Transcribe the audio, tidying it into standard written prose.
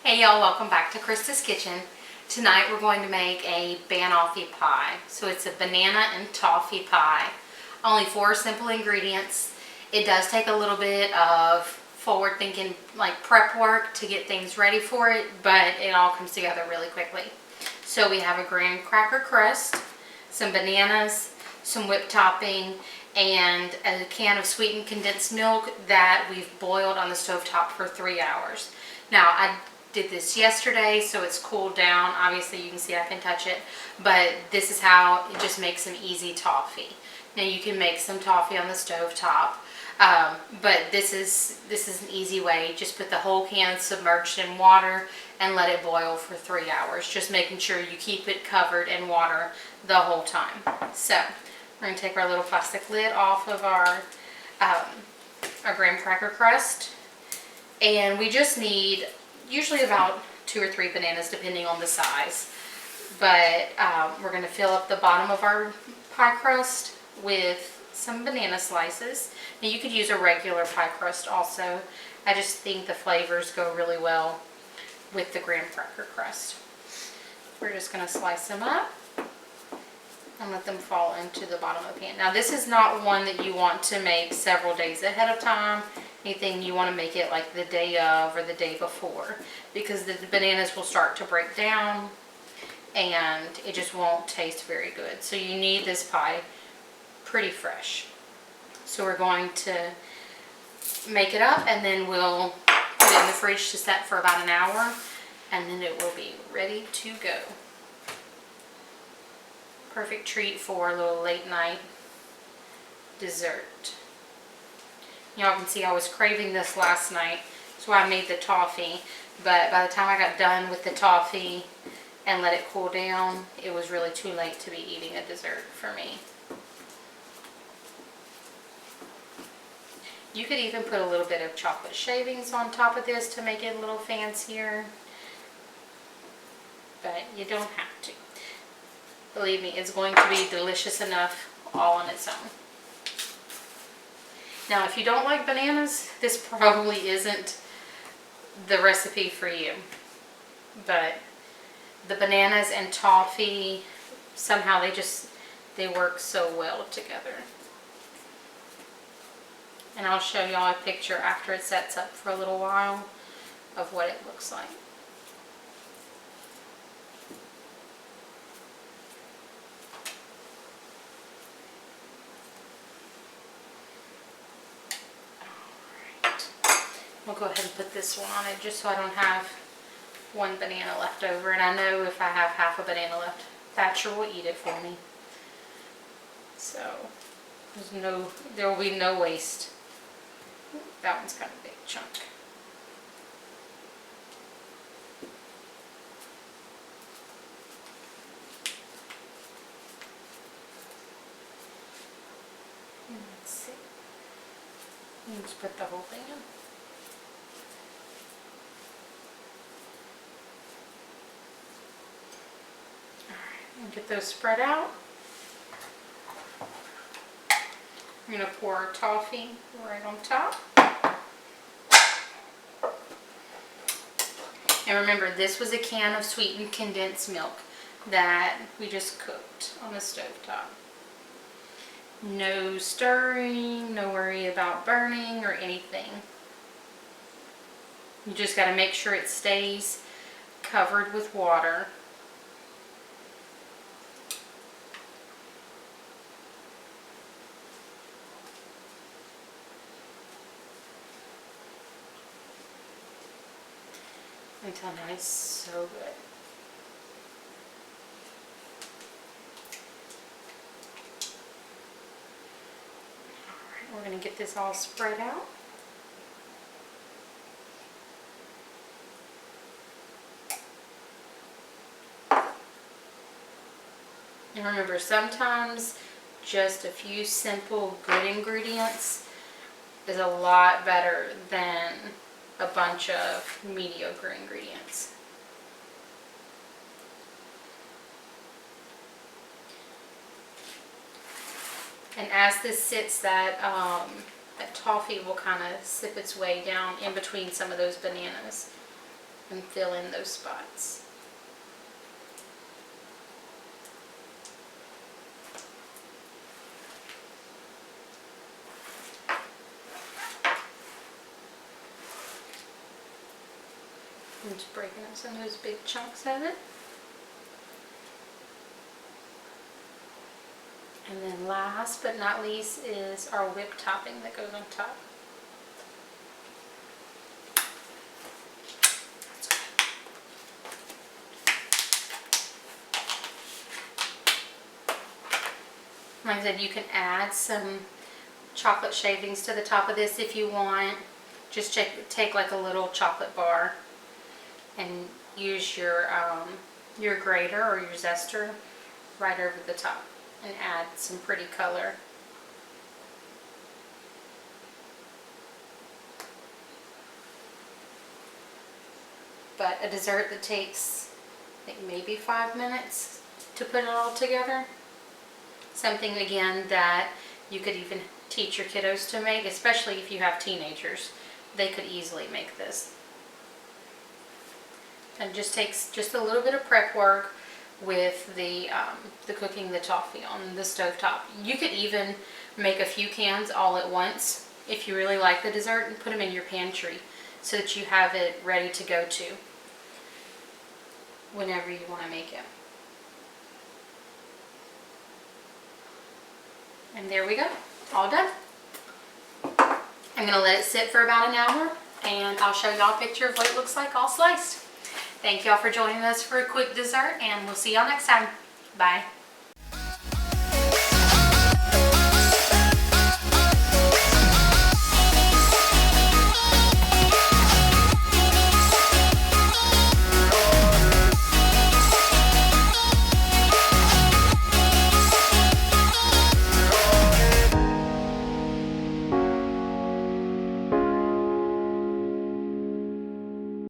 Hey y'all, welcome back to Krista's Kitchen. Tonight we're going to make a Banoffee pie. So it's a banana and toffee pie. Only 4 simple ingredients. It does take a little bit of forward thinking, like prep work to get things ready for it, but it all comes together really quickly. So we have a graham cracker crust, some bananas, some whipped topping, and a can of sweetened condensed milk that we've boiled on the stovetop for 3 hours. Now I did this yesterday, so it's cooled down. Obviously you can see I can touch it, but this is how it just makes some easy toffee. Now you can make some toffee on the stovetop, but this is an easy way. Just put the whole can submerged in water and let it boil for 3 hours, just making sure you keep it covered in water the whole time. So we're going to take our little plastic lid off of our graham cracker crust, and we just need usually about 2 or 3 bananas depending on the size. But we're going to fill up the bottom of our pie crust with some banana slices. Now you could use a regular pie crust also. I just think the flavors go really well with the graham cracker crust. We're just going to slice them up and let them fall into the bottom of the pan. Now this is not one that you want to make several days ahead of time. Anything you want to make it like the day of or the day before, because the bananas will start to break down and it just won't taste very good. So you need this pie pretty fresh. So we're going to make it up and then we'll put it in the fridge to set for about an hour, and then it will be ready to go. Perfect treat for a little late night dessert. Y'all can see I was craving this last night. That's why I made the toffee. But by the time I got done with the toffee and let it cool down, it was really too late to be eating a dessert for me. You could even put a little bit of chocolate shavings on top of this to make it a little fancier. But you don't have to. Believe me, it's going to be delicious enough all on its own. Now, if you don't like bananas, this probably isn't the recipe for you. But the bananas and toffee, somehow they work so well together. And I'll show y'all a picture after it sets up for a little while of what it looks like. We'll go ahead and put this one on it just so I don't have one banana left over. And I know if I have half a banana left, Thatcher will eat it for me. So there will be no waste. That one's kind of a big chunk. Let's see. Let's put the whole thing in. And get those spread out. We're going to pour our toffee right on top. And remember, this was a can of sweetened condensed milk that we just cooked on the stovetop. No stirring, no worry about burning or anything. You just got to make sure it stays covered with water. I'm telling you, it's so good. Alright, we're going to get this all spread out. And remember, sometimes just a few simple good ingredients is a lot better than a bunch of mediocre ingredients. And as this sits, that toffee will kind of sip its way down in between some of those bananas. and fill in those spots. I'm just breaking up some of those big chunks of it. And then last but not least is our whipped topping that goes on top. Like I said, you can add some chocolate shavings to the top of this if you want. Just take like a little chocolate bar and use your grater or your zester right over the top and add some pretty color. But a dessert that takes, I think, maybe 5 minutes to put it all together. Something, again, that you could even teach your kiddos to make, especially if you have teenagers. They could easily make this. And it just takes just a little bit of prep work with the cooking the toffee on the stovetop. You could even make a few cans all at once if you really like the dessert and put them in your pantry so that you have it ready to go to whenever you want to make it. And there we go, all done. I'm going to let it sit for about an hour and I'll show y'all a picture of what it looks like all sliced. Thank y'all for joining us for a quick dessert, and we'll see y'all next time. Bye.